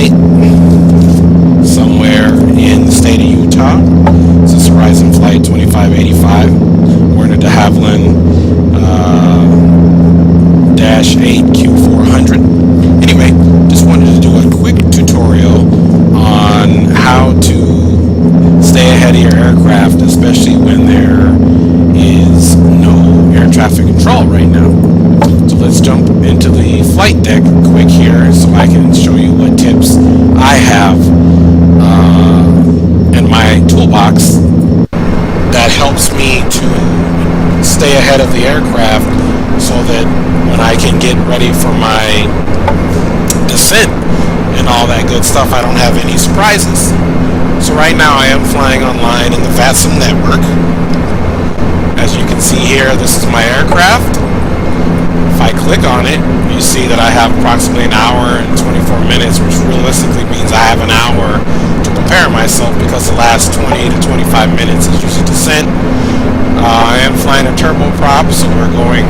flight somewhere in the state of Utah. This is Horizon Flight 2585. We're in a de Havilland Dash 8Q400. Anyway, just wanted to do a quick tutorial on how to stay ahead of your aircraft, especially when there is no air traffic control right now. So let's jump into the flight deck quick here so I can show you what tips I have in my toolbox that helps me to stay ahead of the aircraft so that when I can get ready for my descent and all that good stuff, I don't have any surprises. So right now I am flying online in the Vatsim network. As you can see here, this is my aircraft. If I click on it, you see that I have approximately an hour and 24 minutes, which realistically means I have an hour to prepare myself because the last 20 to 25 minutes is usually descent. I am flying a turboprop, so we're going,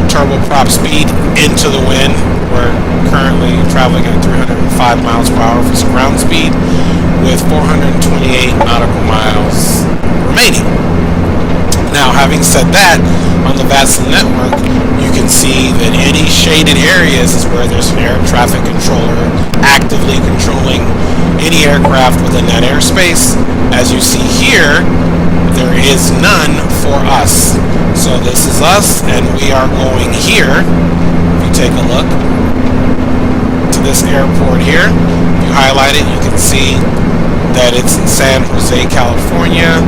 turboprop speed into the wind. We're currently traveling at 305 miles per hour for ground speed with 428 nautical miles remaining. Now, having said that, on the Vatsim network, you can see that any shaded areas is where there's an air traffic controller actively controlling any aircraft within that airspace. As you see here, there is none for us. So this is us, and we are going here. If you take a look to this airport here, if you highlight it, you can see that it's in San Jose, California,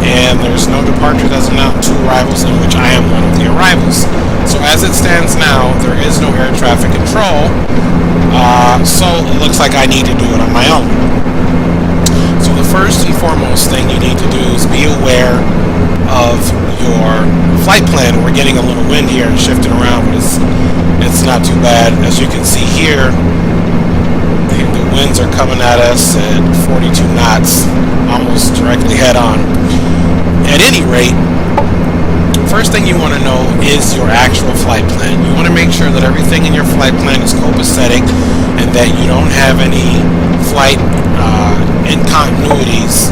and there's no departure designate, 2 arrivals, in which I am one of the arrivals. So as it stands now, there is no air traffic control, so it looks like I need to do it on my own. So the first and foremost thing you need to do is be aware of your flight plan. We're getting a little wind here and shifting around, but it's not too bad. As you can see here, the winds are coming at us at 42 knots, almost directly head on. At any rate, first thing you want to know is your actual flight plan. You want to make sure that everything in your flight plan is copacetic and that you don't have any flight incontinuities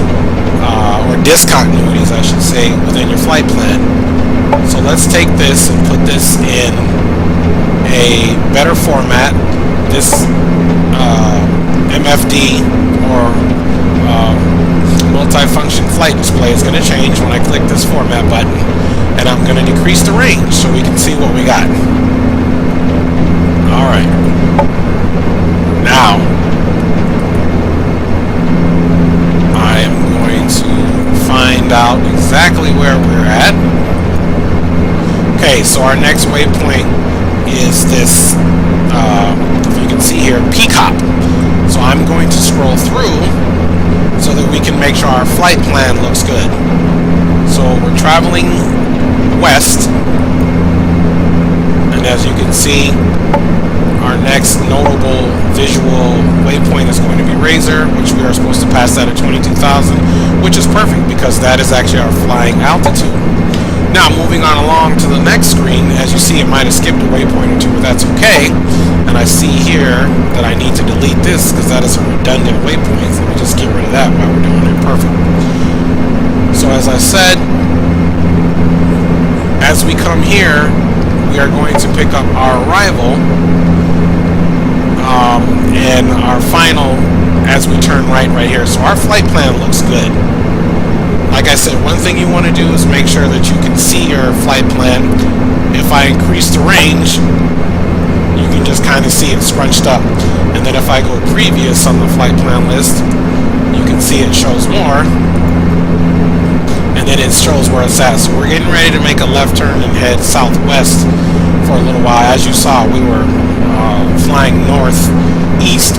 or discontinuities, I should say, within your flight plan. So let's take this and put this in a better format. This MFD or multi-function flight display is going to change when I click this format button, and I'm going to decrease the range so we can see what we got. Alright, now I am going to find out exactly where we're at. Okay, so our next waypoint is this, if you can see here, Peacock. So I'm going to scroll through so that we can make sure our flight plan looks good. So we're traveling west, and as you can see, our next notable visual waypoint is going to be Razor, which we are supposed to pass that at 22,000, which is perfect because that is actually our flying altitude. Now, moving on along to the next screen, as you see, it might have skipped a waypoint or two, but that's okay. And I see here that I need to delete this because that is a redundant waypoint. So let me just get rid of that while we're doing it. Perfect. So as I said, as we come here, we are going to pick up our arrival and our final as we turn right here. So our flight plan looks good. Like I said, one thing you want to do is make sure that you can see your flight plan. If I increase the range, you can just kind of see it scrunched up. And then if I go previous on the flight plan list, you can see it shows more. And then it shows where it's at. So we're getting ready to make a left turn and head southwest for a little while. As you saw, we were flying northeast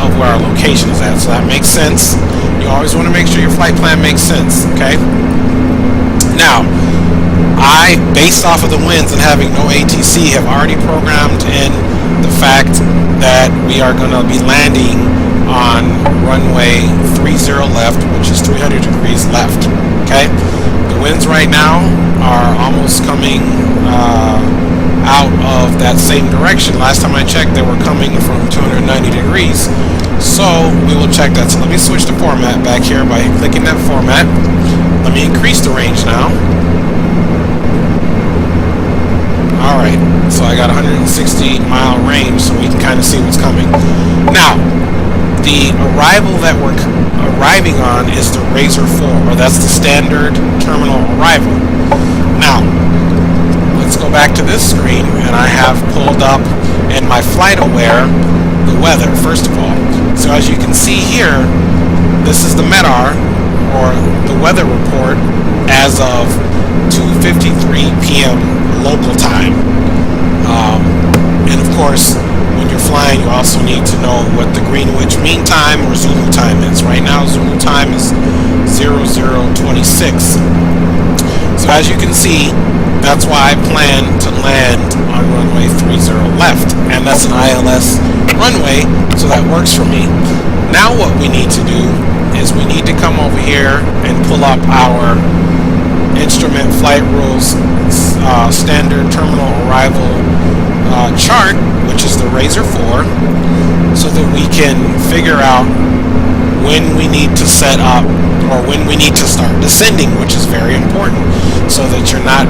of where our location is at. So that makes sense. You always want to make sure your flight plan makes sense, okay? Now, I, based off of the winds and having no ATC, have already programmed in the fact that we are going to be landing on runway 30 left, which is 300 degrees left, okay? The winds right now are almost coming out of that same direction. Last time I checked, they were coming from 290 degrees. So we will check that. So let me switch the format back here by clicking that format. Let me increase the range now. Alright, so I got 160 mile range, so we can kind of see what's coming. Now, the arrival that we're arriving on is the Razor 4, or that's the standard terminal arrival. Now, let's go back to this screen, and I have pulled up in my flight aware the weather, first of all. So as you can see here, this is the MEDAR, or the weather report, as of 2:53 p.m. local time. And of course, when you're flying, you also need to know what the Greenwich Mean Time or Zulu time is. Right now, Zulu time is 00:26. So as you can see, that's why I plan to land on runway 30 left, and that's an ILS runway, so that works for me. Now what we need to do is we need to come over here and pull up our instrument flight rules standard terminal arrival chart, which is the Razor 4, so that we can figure out when we need to set up or when we need to start descending, which is very important, so that you're not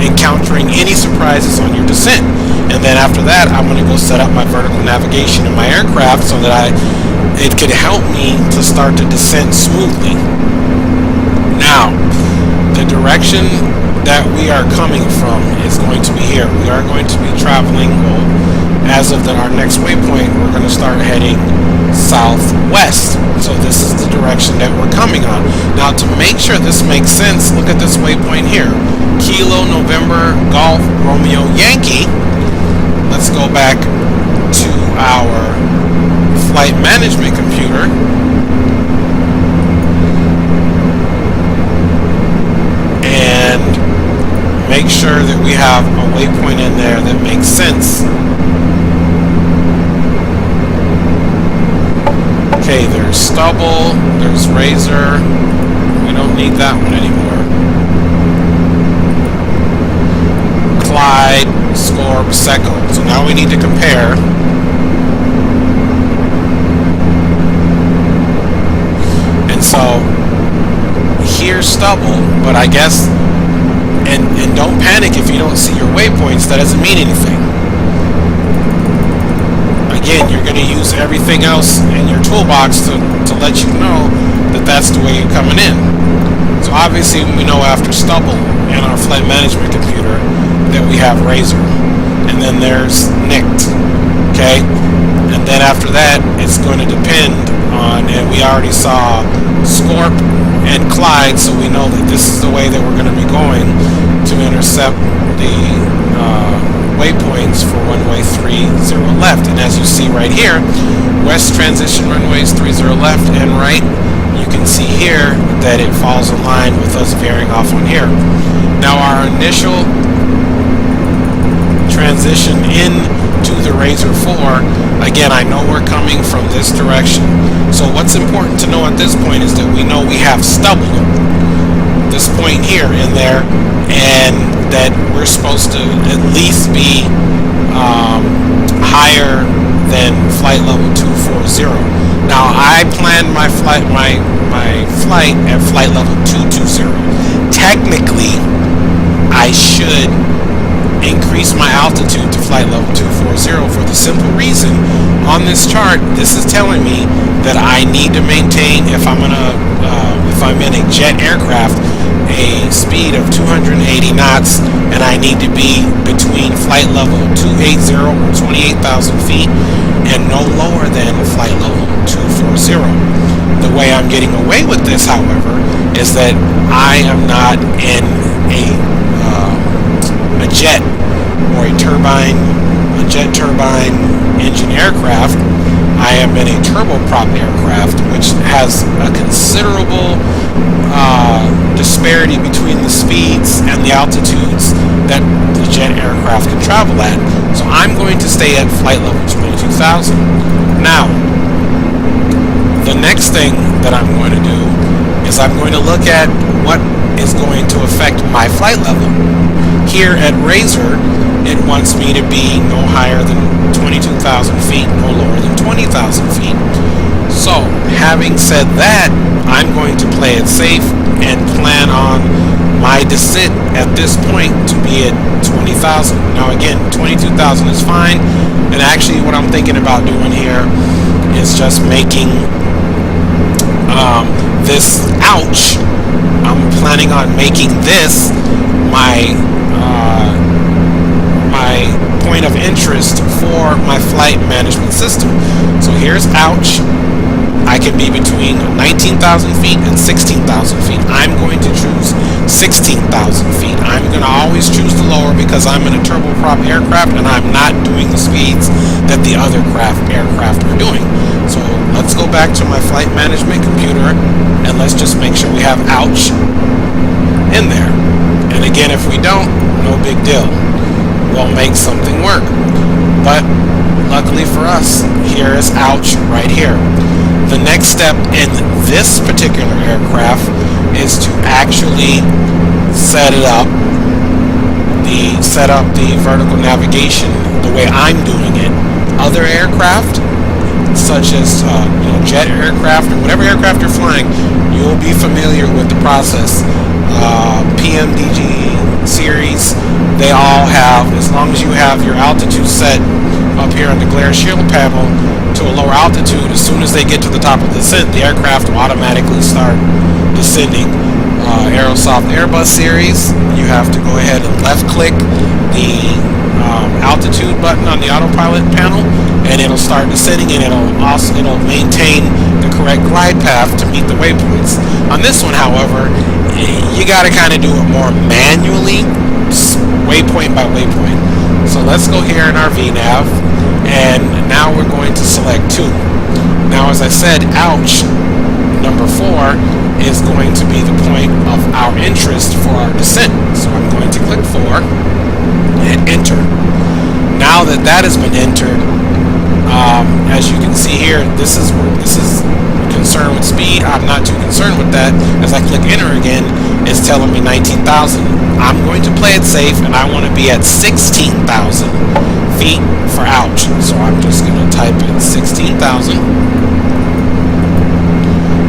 encountering any surprises on your descent. And then after that, I'm going to go set up my vertical navigation in my aircraft so that it could help me to start the descent smoothly. Now, the direction that we are coming from is going to be here. We are going to be traveling, well, as of our next waypoint, we're going to start heading southwest. So this is the direction that we're coming on. Now, to make sure this makes sense, look at this waypoint here. Kilo, November, Golf, Romeo, Yankee. Let's go back to our flight management computer. And make sure that we have a waypoint in there that makes sense. Okay, there's Stubble, there's Razor. We don't need that one anymore. Clyde, Scorp, Seco. So now we need to compare. And so here's Stubble, but I guess, and don't panic if you don't see your waypoints. That doesn't mean anything. Again, you're going to use everything else in your toolbox to let you know that that's the way you're coming in. So obviously we know after Stubble and our flight management computer that we have Razor. And then there's Nicked. Okay? And then after that, it's going to depend on, and we already saw Scorp and Clyde, so we know that this is the way that we're going to be going to intercept the waypoints for runway 30 left. And as you see right here, west transition runways 30 left and right. You can see here that it falls in line with us veering off on here. Now our initial transition in to the Razor 4, again, I know we're coming from this direction. So what's important to know at this point is that we know we have Stubble, this point here in there, and that we're supposed to at least be higher than flight level 240. Now I planned my flight at flight level 220. Technically, I should increase my altitude to flight level 240 for the simple reason, on this chart, this is telling me that I need to maintain, if I'm in a jet aircraft, a speed of 280 knots, and I need to be between flight level 280 or 28,000 feet and no lower than flight level 240. The way I'm getting away with this, however, is that I am not in a jet or a jet turbine engine aircraft. I am in a turboprop aircraft, which has a considerable disparity between the speeds and the altitudes that the jet aircraft can travel at. So I'm going to stay at flight level 22,000. Now, the next thing that I'm going to do is I'm going to look at what is going to affect my flight level. Here at Razor, it wants me to be no higher than 22,000 feet, no lower than 20,000 feet. So, having said that, I'm going to play it safe and plan on my descent at this point to be at 20,000. Now again, 22,000 is fine, and actually what I'm thinking about doing here is just making this ouch. I'm planning on making this my my point of interest for my flight management system. So here's ouch. I can be between 19,000 feet and 16,000 feet. I'm going to choose 16,000 feet. I'm going to always choose the lower because I'm in a turboprop aircraft and I'm not doing the speeds that the other aircraft are doing. So let's go back to my flight management computer and let's just make sure we have ouch in there. And again, if we don't, no big deal. We'll make something work. But luckily for us, here is ouch right here. The next step in this particular aircraft is to actually set up the vertical navigation the way I'm doing it. Other aircraft, such as jet aircraft or whatever aircraft you're flying, you'll be familiar with the process. PMDG series, they all have, as long as you have your altitude set up here on the glare shield panel to a lower altitude, as soon as they get to the top of the descent, the aircraft will automatically start descending. Aerosoft Airbus series, you have to go ahead and left click the altitude button on the autopilot panel and it'll start descending, and it'll maintain the correct glide path to meet the waypoints. On this one, however, you got to kind of do it more manually, waypoint by waypoint. So let's go here in our VNav, and now we're going to select 2. Now, as I said, ouch, number 4 is going to be the point of our interest for our descent. So I'm going to click 4 and enter. Now that that has been entered, as you can see here, this is concerned with speed. I'm not too concerned with that. As I click enter again, it's telling me 19,000. I'm going to play it safe, and I want to be at 16,000 feet for ouch. So I'm just going to type in 16,000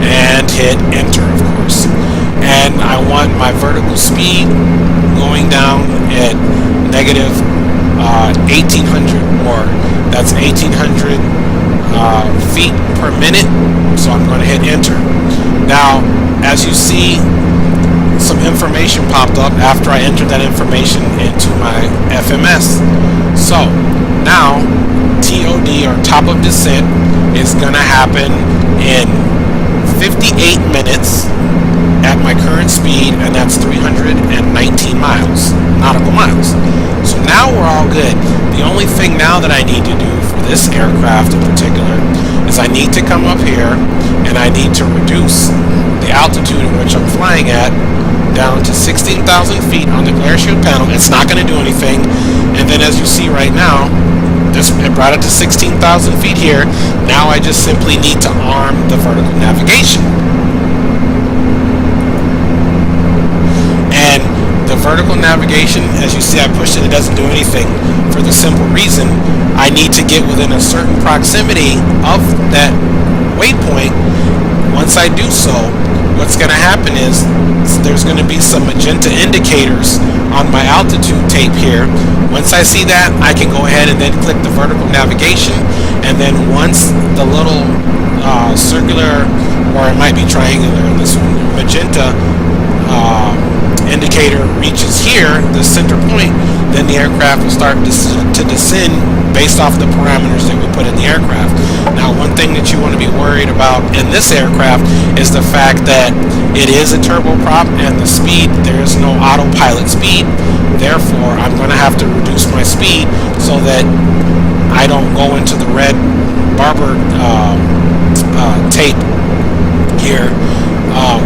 and hit enter, of course. And I want my vertical speed going down at negative 1,800, or that's 1,800 feet per minute. So I'm going to hit enter. Now, as you see, some information popped up after I entered that information into my FMS. So now TOD, or top of descent, is going to happen in 58 minutes at my current speed, and that's 319 nautical miles. So now we're all good. The only thing now that I need to do for this aircraft in particular is I need to come up here and I need to reduce the altitude in which I'm flying at down to 16,000 feet on the glare shield panel. It's not going to do anything. And then as you see right now, it brought it to 16,000 feet here. Now I just simply need to arm the vertical navigation. And the vertical navigation, as you see, I pushed it, it doesn't do anything, for the simple reason I need to get within a certain proximity of that waypoint. Once I do so, what's going to happen is there's going to be some magenta indicators on my altitude tape here. Once I see that, I can go ahead and then click the vertical navigation, and then once the little circular, or it might be triangular in this one, magenta indicator reaches here, the center point, then the aircraft will start to descend based off the parameters that we put in the aircraft. Now, one thing that you want to be worried about in this aircraft is the fact that it is a turboprop, and the speed, there is no autopilot speed. Therefore, I'm going to have to reduce my speed so that I don't go into the red barber tape here,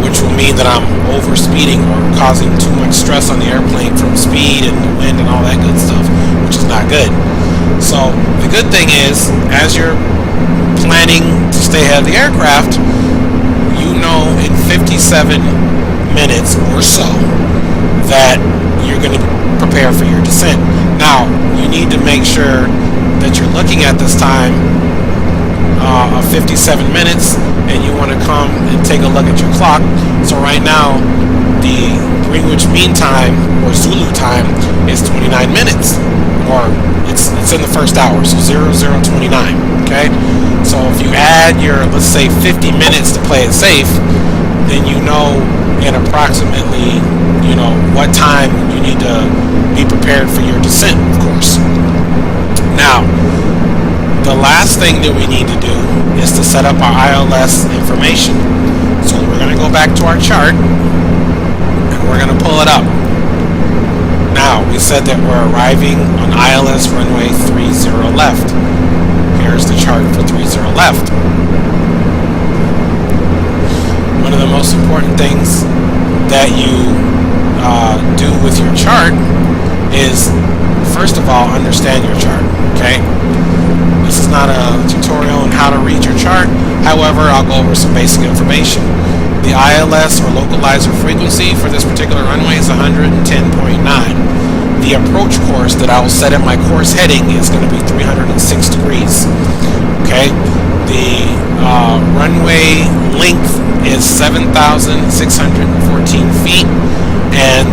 which will mean that I'm over speeding or causing too much stress on the airplane from speed and the wind and all that good stuff, which is not good. So the good thing is, as you're planning to stay ahead of the aircraft, you know in 57 minutes or so that you're going to be prepare for your descent. Now, you need to make sure that you're looking at this time of 57 minutes, and you want to come and take a look at your clock. So right now, the Greenwich Mean Time, or Zulu time, is 29 minutes, or it's in the first hour, so 0029. Okay, so if you add your, let's say, 50 minutes to play it safe, then you know in approximately, what time you need to be prepared for your descent, of course. Now, the last thing that we need to do is to set up our ILS information. So we're going to go back to our chart, and we're going to pull it up. Now, we said that we're arriving on ILS runway 30 left. Here's the chart for 30 left. One of the most important things that you do with your chart is, first of all, understand your chart, okay? This is not a tutorial on how to read your chart. However, I'll go over some basic information. The ILS, or localizer frequency, for this particular runway is 110.9. The approach course that I will set in my course heading is going to be 306 degrees. Okay? The runway length is 7,614 feet, and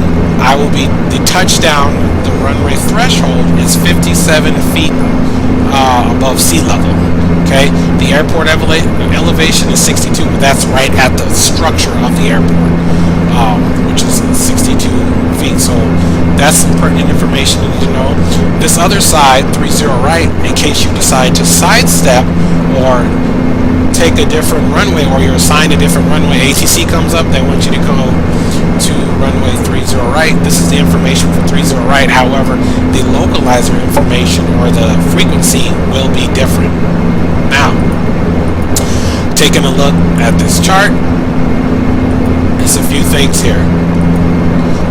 the touchdown, the runway threshold is 57 feet above sea level. Okay, the airport elevation is 62, but that's right at the structure of the airport, which is 62 feet. So that's some pertinent information you need to know. This other side, 30 right, in case you decide to sidestep or take a different runway, or you're assigned a different runway, ATC comes up, they want you to go to runway 30 right. This is the information for 30 right. However, the localizer information, or the frequency, will be different. Now, taking a look at this chart, there's a few things here.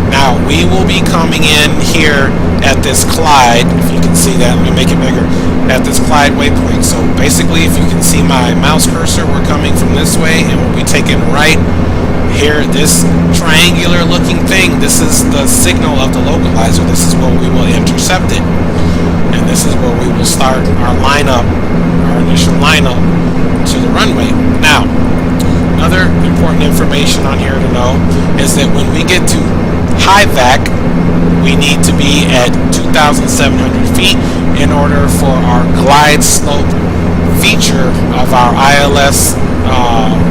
Now, we will be coming in here at this Clyde, if you can see that, let me make it bigger, at this Clyde waypoint. So basically, if you can see my mouse cursor, we're coming from this way, and we'll be taking right here. This triangular looking thing, this is the signal of the localizer. This is where we will intercept it, and this is where we will start our lineup, our initial lineup to the runway. Now, another important information on here to know is that when we get to high vac, we need to be at 2,700 feet in order for our glide slope feature of our ILS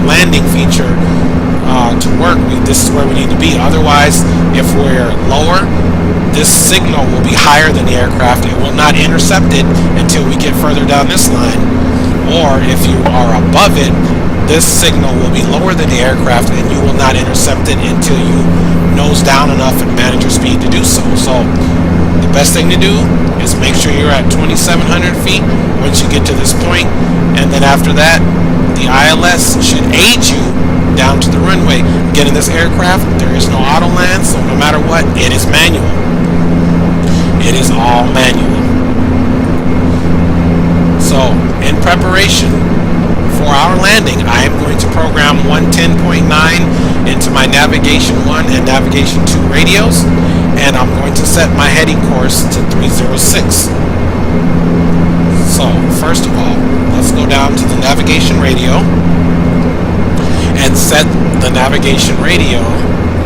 landing feature to work. This is where we need to be. Otherwise, if we're lower, this signal will be higher than the aircraft. It will not intercept it until we get further down this line. Or if you are above it, this signal will be lower than the aircraft, and you will not intercept it until you nose down enough and manage your speed to do so. So the best thing to do is make sure you're at 2,700 feet once you get to this point, and then after that, the ILS should aid you down to the runway. Again, in this aircraft, there is no auto land, so no matter what, it is manual. It is all manual. So, in preparation for our landing, I am going to program 110.9 into my Navigation 1 and Navigation 2 radios, and I'm going to set my heading course to 306. So, first of all, let's go down to the Navigation radio and set the Navigation radio,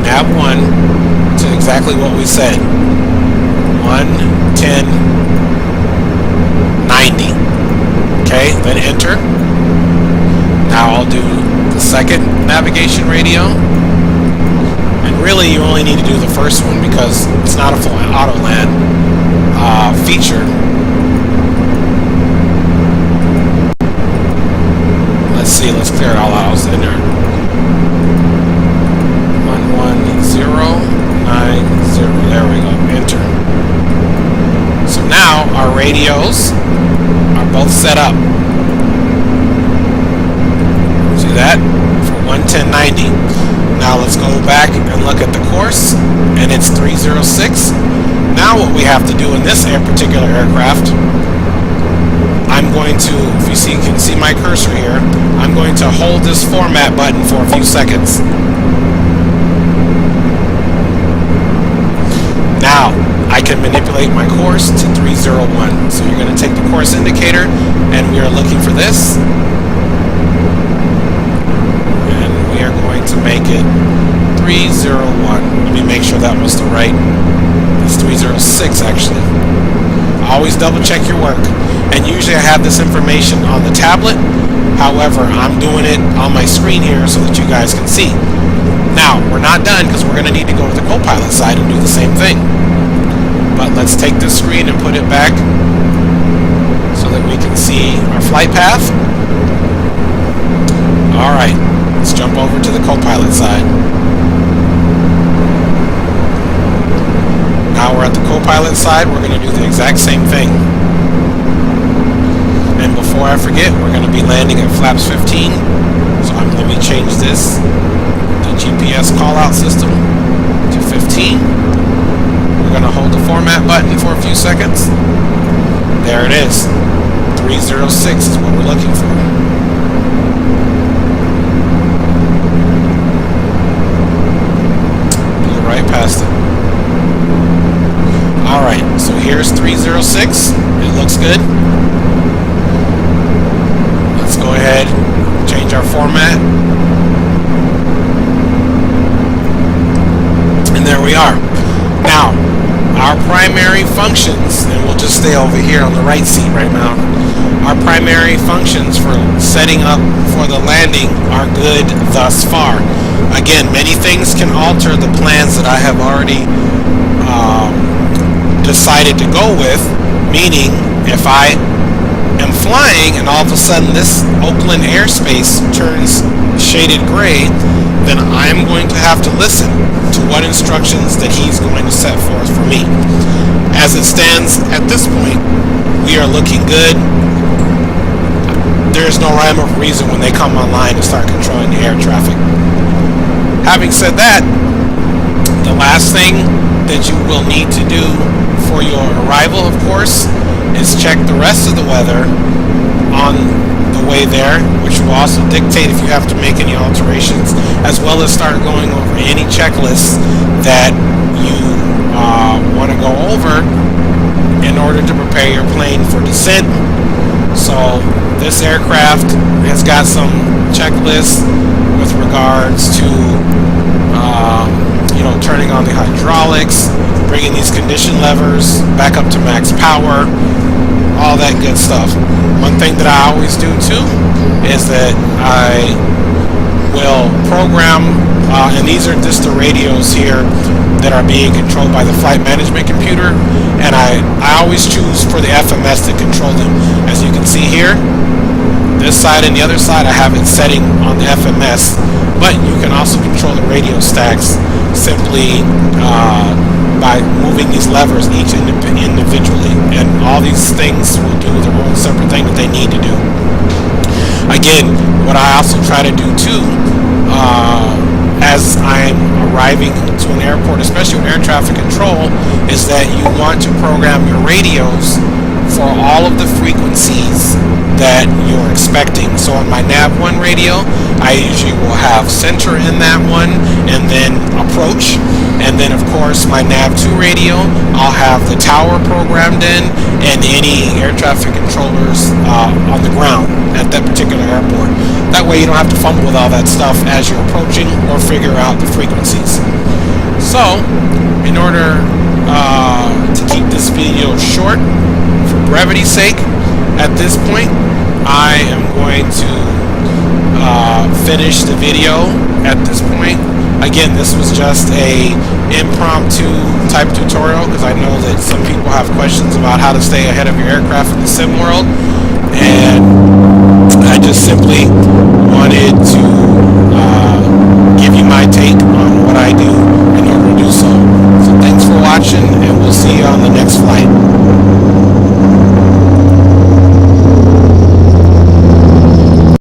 Nav 1, to exactly what we said, 110.90. Okay, then enter. Now I'll do the second navigation radio, and really you only need to do the first one because it's not a full auto land feature. Let's see, let's clear it all out. I was in there. 11090. There we go. Enter. So now our radios are both set up. See that? For 110.90. Now let's go back and look at the course, and it's 306. Now what we have to do in this particular aircraft, I'm going to, if you can see my cursor here, I'm going to hold this format button for a few seconds. Now, I calculate my course to 301. So you're going to take the course indicator, and we are looking for this. And we are going to make it 301. Let me make sure that was the right. It's 306 actually. Always double check your work. And usually I have this information on the tablet. However, I'm doing it on my screen here so that you guys can see. Now, we're not done because we're going to need to go to the co-pilot side and do the same thing. But let's take this screen and put it back so that we can see our flight path. Alright, let's jump over to the co-pilot side. Now we're at the co-pilot side, we're going to do the exact same thing. And before I forget, we're going to be landing at flaps 15. So let me change this, the GPS call-out system, to 15. We're going to hold the format button for a few seconds. There it is. 306 is what we're looking for. Blew right past it. Alright, so here's 306. It looks good. Let's go ahead and change our format. And there we are. Now, our primary functions, and we'll just stay over here on the right seat right now. Our primary functions for setting up for the landing are good thus far. Again, many things can alter the plans that I have already decided to go with, meaning if I am flying and all of a sudden this Oakland airspace turns shaded gray, then I'm going to have to listen to what instructions that he's going to set forth for me. As it stands at this point, we are looking good. There is no rhyme or reason when they come online to start controlling the air traffic. Having said that, the last thing that you will need to do for your arrival, of course, is check the rest of the weather on the way there, which will also dictate if you have to make any alterations, as well as start going over any checklists that you want to go over in order to prepare your plane for descent. So this aircraft has got some checklists with regards to turning on the hydraulics, bringing these condition levers back up to max power, all that good stuff. One thing that I always do too is that I will program, and these are just the radios here that are being controlled by the flight management computer, and I always choose for the FMS to control them. As you can see here, this side and the other side, I have it setting on the FMS, but you can also control the radio stacks simply by moving these levers each individually, and all these things will do their own separate thing that they need to do. Again, what I also try to do too, as I'm arriving to an airport, especially with air traffic control, is that you want to program your radios for all of the frequencies that you're expecting. So on my nav1 radio, I usually will have center in that one, and then approach, and then of course my nav2 radio, I'll have the tower programmed in, and any air traffic controllers on the ground at that particular airport. That way you don't have to fumble with all that stuff as you're approaching or figure out the frequencies. So in order to keep this video short, for brevity's sake, at this point I am going to finish the video at this point. Again, this was just a impromptu type tutorial because I know that some people have questions about how to stay ahead of your aircraft in the sim world, and I just simply wanted to give you my take on what I do